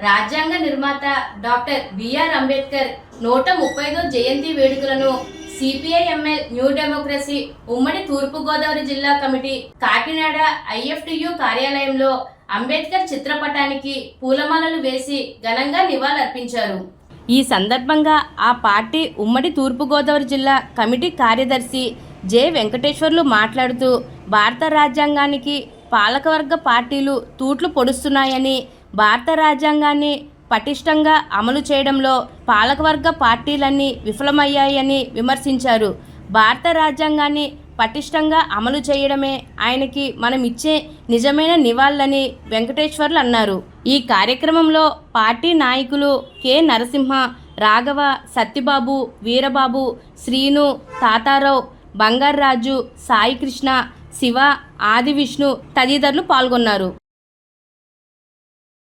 రాజ్యాంగ నిర్మాత doctor BR Ambedkar 135వ జయంతి వేడుకలను సిపిఐ-ఎంఎల్ న్యూ డెమోక్రసీ ఉమ్మడి తూర్పుగోదావరి జిల్లా కమిటీ కాకినాడ ఐఎఫ్టియు కార్యాలయంలో అంబేద్కర్ చిత్రపటానికి పూలమాలలు వేసి ఘనంగా నివాళులర్పించారు. ఈ సందర్భంగా ఆ పార్టీ ఉమ్మడి తూర్పుగోదావరి జిల్లా కమిటీ కార్యదర్శి జె వెంకటేశ్వర్లు మాట్లాడుతూ భారత రాజ్యాంగానికి పాలకవర్గ పార్టీలు తూట్లు పొడుస్తున్నాయని, భారత రాజ్యాంగాన్ని పటిష్టంగా అమలు చేయడంలో పాలకవర్గ పార్టీలన్నీ విఫలమయ్యాయని విమర్శించారు. భారత రాజ్యాంగాన్ని పటిష్టంగా అమలు చేయడమే ఆయనకి మనం ఇచ్చే నిజమైన నివాళులని వెంకటేశ్వర్లు అన్నారు. ఈ కార్యక్రమంలో పార్టీ నాయకులు కె నరసింహ, రాఘవ, సత్యబాబు, వీరబాబు, శ్రీను, తాతారావు, బంగారాజు, సాయికృష్ణ, శివ, ఆదివిష్ణు తదితరులు పాల్గొన్నారు.